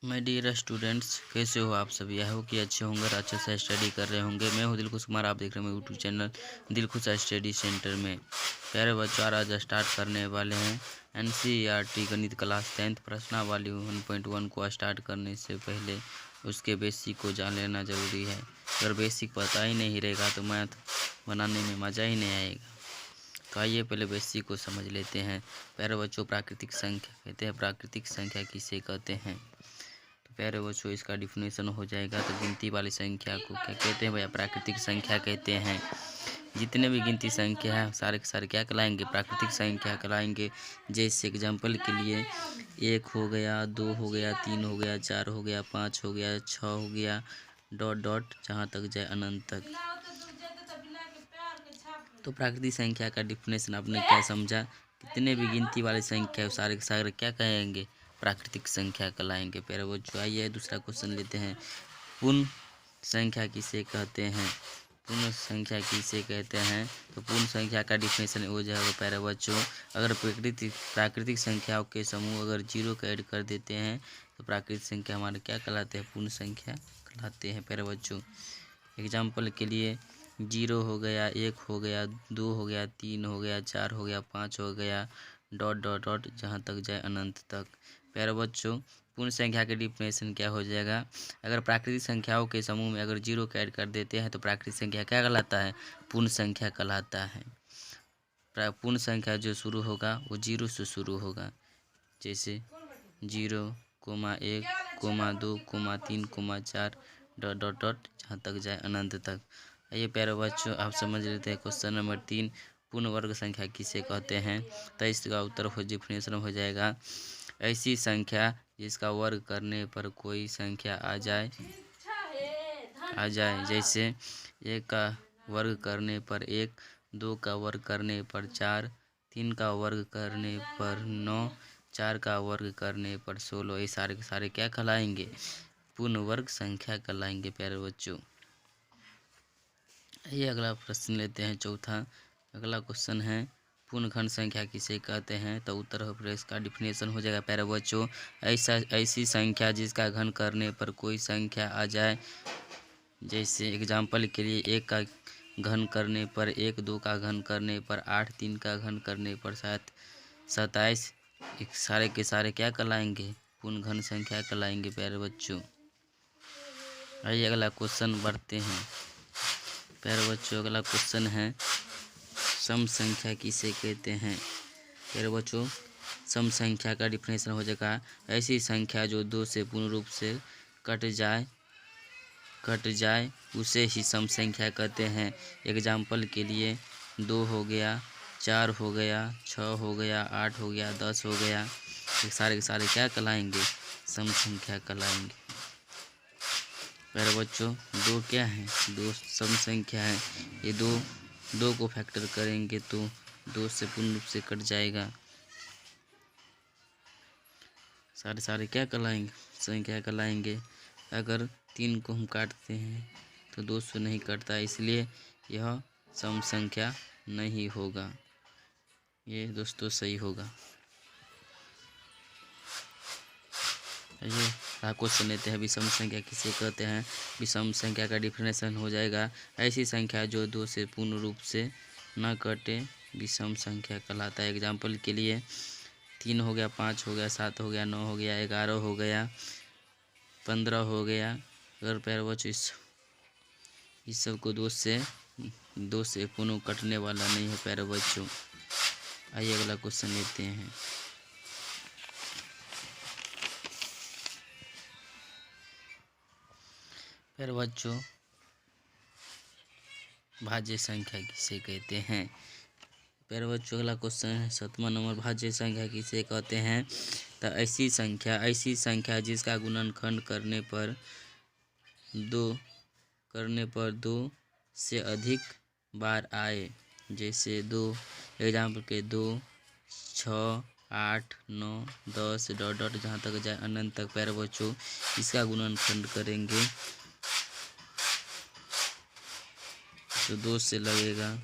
My dear students, कैसे हो आप सभी। आई होप कि अच्छे होंगे और अच्छे से स्टडी कर रहे होंगे। मैं हूं दिलखुश कुमार, आप देख रहे हैं YouTube channel Dilkhush study centre में। प्यारे बच्चों, आज स्टार्ट करने वाले हैं NCERT गणित क्लास 10th प्रश्नावली 1.1 को। स्टार्ट करने से पहले उसके बेसिक को जान लेना ज़रूरी है। अगर बेसिक पता ही नहीं रहेगा तो मैथ बनाने में मज़ा ही नहीं आएगा। तो आइए पहले बेसिक को समझ लेते हैं। प्यारे बच्चों, प्राकृतिक संख्या कहते हैं। प्राकृतिक संख्या किसे कहते हैं? तो प्यारे बच्चों, इसका डिफिनेशन हो जाएगा। तो गिनती वाली संख्या को क्या कहते हैं भैया? प्राकृतिक संख्या कहते हैं। जितने भी गिनती संख्या है सारे के सारे क्या कहलाएंगे? प्राकृतिक संख्या कहलाएंगे। जैसे एग्जाम्पल के लिए 1 हो गया, 2 हो गया, 3 हो गया, 4 हो गया, 5 हो गया, 6 हो गया, डॉट डॉट जहाँ तक जाए अनंत तक। तो प्राकृतिक संख्या का डिफिनेशन आपने क्या समझा? कितने भी गिनती वाली संख्या है सारे के सारे क्या कहेंगे? प्राकृतिक संख्या कहलाएंगे। प्यारे बच्चों, आइए दूसरा क्वेश्चन लेते हैं। पूर्ण संख्या किसे कहते हैं? पूर्ण संख्या किसे कहते हैं? तो पूर्ण संख्या का डिफिनेशन हो जाएगा प्यारे बच्चों। अगर प्राकृतिक संख्याओं के समूह अगर 0 का ऐड कर देते हैं तो प्राकृतिक संख्या हमारे क्या कहलाते हैं? पूर्ण संख्या कहलाते हैं प्यारे बच्चों। एग्जाम्पल के लिए 0 हो गया, 1 हो गया, 2 हो गया, 3 हो गया, 4 हो गया, 5 हो गया, डॉट डॉट डॉट जहाँ तक जाए अनंत तक। प्यारे बच्चों, पूर्ण संख्या के डिफिनेशन क्या हो जाएगा? अगर प्राकृतिक संख्याओं के समूह में अगर 0 का ऐड कर देते हैं तो प्राकृतिक संख्या क्या कहलाता है? पूर्ण संख्या कहलाता है। पूर्ण संख्या जो शुरू होगा वो 0 से शुरू होगा। जैसे 0,1,2,3,4 डॉट डॉट डॉट जहाँ तक जाए अनंत तक। आइए प्यारे बच्चों, आप समझ लेते हैं क्वेश्चन नंबर 3। पूर्ण वर्ग संख्या किसे कहते हैं? तो इसका उत्तर हो डिफिनेशन हो जाएगा, ऐसी संख्या जिसका वर्ग करने पर कोई संख्या आ जाए। जैसे 1 का वर्ग करने पर 1, 2 का वर्ग करने पर 4, 3 का वर्ग करने पर 9, 4 का वर्ग करने पर 16। ये सारे के सारे क्या कहलाएंगे? पूर्ण वर्ग संख्या कहलाएंगे प्यारे बच्चों। ये अगला प्रश्न लेते हैं, चौथा। अगला क्वेश्चन है, पूर्ण घन संख्या किसे कहते हैं? तो उत्तर प्रदेश का डिफिनेशन हो जाएगा प्यारे बच्चों, ऐसी संख्या जिसका घन करने पर कोई संख्या आ जाए। जैसे एग्जाम्पल के लिए 1 का घन करने पर 1, 2 का घन करने पर 8, 3 का घन करने पर 7, 27। सारे के सारे क्या कहलाएंगे? पूर्ण घन संख्या कहलाएंगे प्यारे बच्चों। आइए अगला क्वेश्चन बढ़ते हैं प्यारे बच्चों। अगला क्वेश्चन है, सम संख्या किसे कहते हैं? प्यारे बच्चों, सम संख्या का डिफिनेशन हो जाएगा, ऐसी संख्या जो 2 से पूर्ण रूप से कट जाए उसे ही सम संख्या कहते हैं। एग्जाम्पल के लिए 2 हो गया, 4 हो गया, 6 हो गया, 8 हो गया, 10 हो गया। ये सारे के सारे क्या कहलाएंगे? सम संख्या कहलाएंगे। प्यारे बच्चों, 2 क्या है? 2 सम संख्या है। ये 2 को फैक्टर करेंगे तो 2 से पूर्ण रूप से कट जाएगा। सारे सारे क्या कहलाएंगे? संख्या कहलाएंगे। अगर 3 को हम काटते हैं तो 2 से नहीं कटता, इसलिए यह सम संख्या नहीं होगा। ये दोस्तों सही होगा। ये क्वेश्चन लेते हैं, विषम संख्या किसे कहते हैं? विषम संख्या का डिफिनेशन हो जाएगा, ऐसी संख्या जो 2 से पूर्ण रूप से न कटे विषम संख्या कहलाता है। एग्जाम्पल के लिए 3 हो गया, 5 हो गया, 7 हो गया, 9 हो गया, 11 हो गया, 15 हो गया। अगर प्यारे बच्चों इस सब को 2 से पूर्ण कटने वाला नहीं है प्यारे बच्चों। आइए अगला क्वेश्चन लेते हैं। प्यारे बच्चों, भाज्य संख्या किसे कहते हैं? प्यारे बच्चों, अगला क्वेश्चन है 7वां नंबर, भाज्य संख्या किसे कहते हैं? तो ऐसी संख्या जिसका गुणनखंड करने पर 2 से अधिक बार आए। जैसे 2, एग्जाम्पल के 2, 6, 8, 9, 10 डॉट डॉट जहाँ तक जाए अनंत तक। प्यारे बच्चों, इसका गुणनखंड करेंगे तो 2 से लगेगा,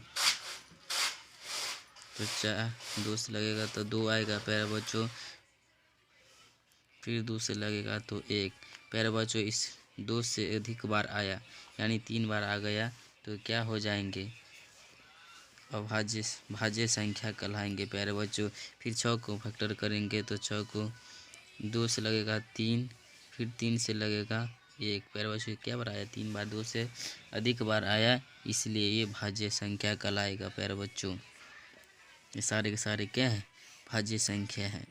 तो 2 से लगेगा तो 2 आएगा प्यारे बच्चों। फिर 2 से लगेगा तो 1। प्यारे बच्चों इस 2 से अधिक बार आया यानी 3 बार आ गया तो क्या हो जाएंगे, भाज्य संख्या कहलाएंगे प्यारे बच्चों। फिर 6 को फैक्टर करेंगे तो 6 को 2 से लगेगा 3, फिर 3 से लगेगा 1। प्यारे बच्चों क्या बार आया, 3 बार, 2 से अधिक बार आया इसलिए ये भाज्य संख्या कहलाएगा प्यारे बच्चों। ये सारे के सारे क्या है, भाज्य संख्या है।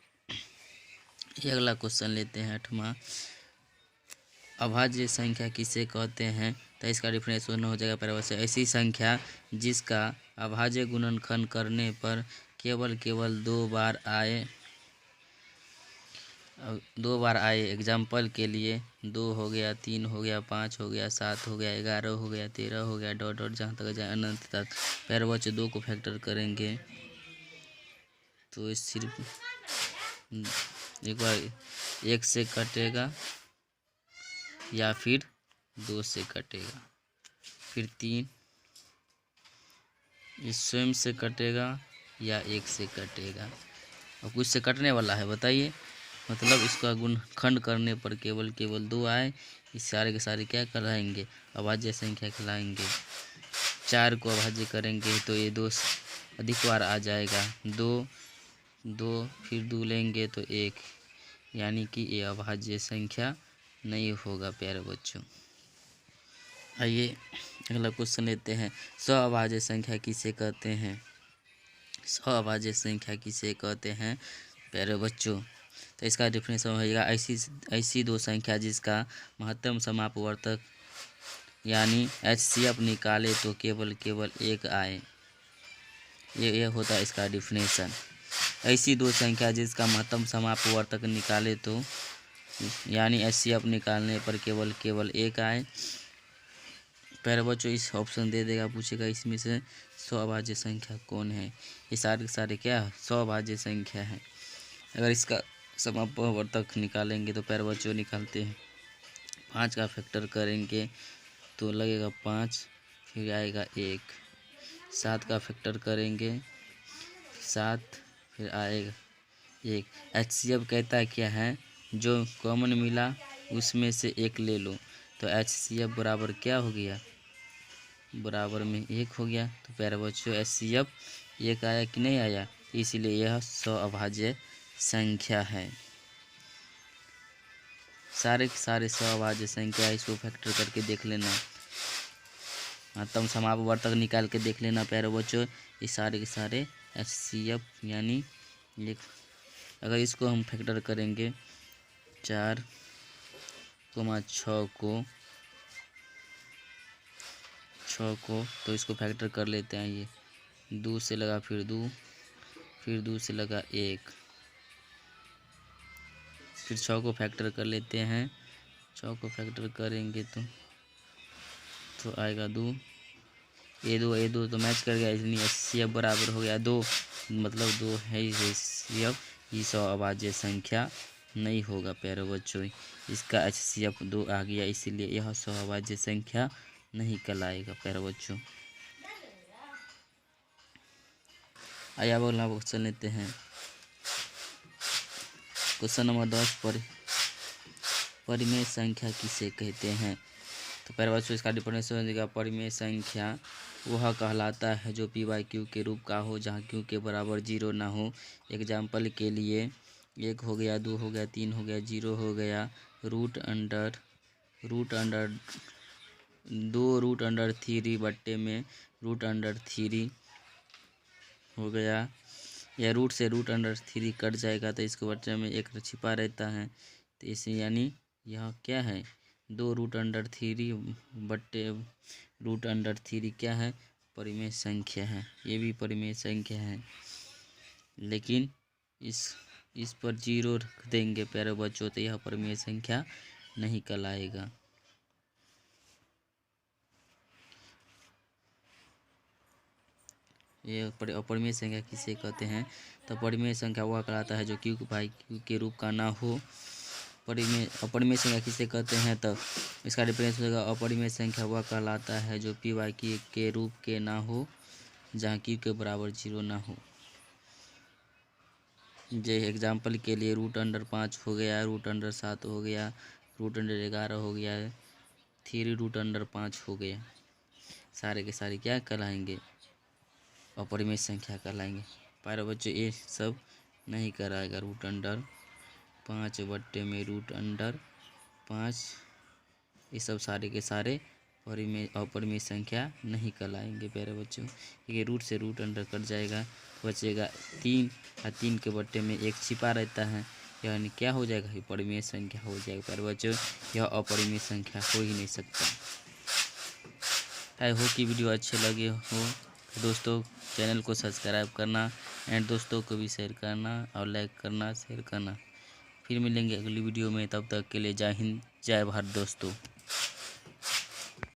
ये अगला क्वेश्चन लेते हैं 8वां। अभाज्य संख्या किसे कहते हैं, तो इसका डिफरेंशिएशन हो जाएगा प्यारे बच्चों, ऐसी संख्या जिसका अभाज्य गुणनखंड करने पर केवल 2 बार आए। 2 बार आए, एग्जाम्पल के लिए 2 हो गया, 3 हो गया, 5 हो गया, 7 हो गया, 11 हो गया, 13 हो गया, डॉट डॉट जहाँ तक जाए अनंत तक। प्यारे बच्चों 2 को फैक्टर करेंगे तो ये सिर्फ एक बार 1 से कटेगा या फिर 2 से कटेगा, फिर 3 ये स्वयं से कटेगा या 1 से कटेगा, और कुछ से कटने वाला है बताइए। मतलब इसका गुणनखंड करने पर केवल 2 आए, इस सारे के सारे क्या कहलाएंगे, अभाज्य संख्या कहलाएंगे। 4 को अभाज्य करेंगे तो ये 2 अधिक बार आ जाएगा, 2 फिर 2 लेंगे तो 1, यानी कि ये अभाज्य संख्या नहीं होगा प्यारे बच्चों। आइए अगला क्वेश्चन लेते हैं। सअभाज्य संख्या किसे कहते हैं, सअभाज्य संख्या किसे कहते हैं प्यारे बच्चों, तो इसका डिफरेंशिएशन होगा ऐसी 2 संख्या जिसका महत्तम समापवर्तक यानी HCF निकाले तो केवल 1 आए। ये होता है इसका डिफिनेशन। ऐसी 2 संख्या जिसका महत्तम समापवर्तक निकाले तो यानी HCF निकालने पर केवल 1 आए। प्यारे बच्चों इस ऑप्शन दे देगा, पूछेगा इसमें से सअभाज्य संख्या कौन है। ये सारे के सारे क्या सअभाज्य संख्या है। अगर इसका समापवर्तक निकालेंगे तो प्यारे बच्चों निकालते हैं, 5 का फैक्टर करेंगे तो लगेगा 5, फिर आएगा 1। 7 का फैक्टर करेंगे 7, फिर आएगा 1। HCF कहता है क्या है, जो कॉमन मिला उसमें से 1 ले लो, तो HCF बराबर क्या हो गया, बराबर में 1 हो गया। तो प्यारे बच्चों HCF 1 आया कि नहीं आया, इसलिए यह सअभाज्य संख्या है। सारे के सारे सअभाज्य संख्या, इसको फैक्टर करके देख लेना, महत्तम समापवर्तक निकाल के देख लेना प्यारे बच्चों। ये सारे के सारे HCF यानी एक, अगर इसको हम फैक्टर करेंगे 4, 6 को तो इसको फैक्टर कर लेते हैं। ये 2 से लगा, फिर 2, फिर 2 से लगा 1, फिर 6 को फैक्टर कर लेते हैं। 6 को फैक्टर करेंगे तो आएगा 2, ये 2 तो मैच कर गया, इसलिए HCF बराबर हो गया 2, मतलब 2 है HCF। ये सअभाज्य संख्या नहीं होगा प्यारे बच्चों, इसका HCF 2 आ गया, इसलिए यह सअभाज्य संख्या नहीं कहलाएगा प्यारे बच्चों। आइए अब अगला क्वेश्चन लेते हैं। क्वेश्चन नंबर 10 पर परिमेय संख्या किसे कहते हैं, तो प्यारे बच्चों इसका डिफरेंशिएशन हो जाएगा, परिमेय संख्या वह कहलाता है जो P/Q के रूप का हो जहाँ Q के बराबर 0 ना हो। एग्जाम्पल के लिए 1 हो गया, 2 हो गया, 3 हो गया, 0 हो गया, रूट अंडर 2 रूट अंडर 3 बट्टे में रूट अंडर 3 हो गया, या रूट से रूट अंडर 3 कट जाएगा तो इसके बच्चे में 1 छिपा रहता है, तो इसे यानी यह क्या है, 2 रूट अंडर 3 बट्टे रूट अंडर 3 क्या है, परिमेय संख्या है। ये भी परिमेय संख्या है, लेकिन इस पर 0 रख देंगे प्यारे बच्चों तो यह परिमेय संख्या नहीं कहलाएगा। ये अपरिमेय संख्या किसे कहते हैं, तो परिमेय संख्या वह कहलाता है जो Q/Q के रूप का ना हो। अपरिमेय संख्या किसे कहते हैं, तो इसका डिफरेंस होगा, अपरिमेय संख्या वह कहलाता है जो P/Q के रूप के ना हो जहाँ Q के बराबर 0 ना हो। जे एग्जाम्पल के लिए रूट अंडर 5 हो गया, रूट अंडर 7 हो गया, रूट अंडर 11 हो गया, 3 रूट अंडर 5 हो गया, सारे के सारे क्या कहलाएंगे? अपरिमेय संख्या कहलाएंगे। पर बच्चों ये सब नहीं कराएगा। रूट अंडर 5 बट्टे में रूट अंडर 5, ये सब सारे के सारे अपरिमेय संख्या नहीं कहलाएंगे प्यारे बच्चों। ये रूट से रूट अंडर कट जाएगा, बचेगा 3, और 3 के बट्टे में 1 छिपा रहता है, यानी क्या हो जाएगा? ये परिमेय संख्या हो जाएगा प्यारे बच्चों। यह अपरिमेय संख्या हो ही नहीं सकता। आई होप कि वीडियो अच्छे लगे हो दोस्तों, चैनल को सब्सक्राइब करना एंड दोस्तों को भी शेयर करना और लाइक करना, शेयर करना। फिर मिलेंगे अगली वीडियो में, तब तक के लिए जय हिंद, जय भारत दोस्तों।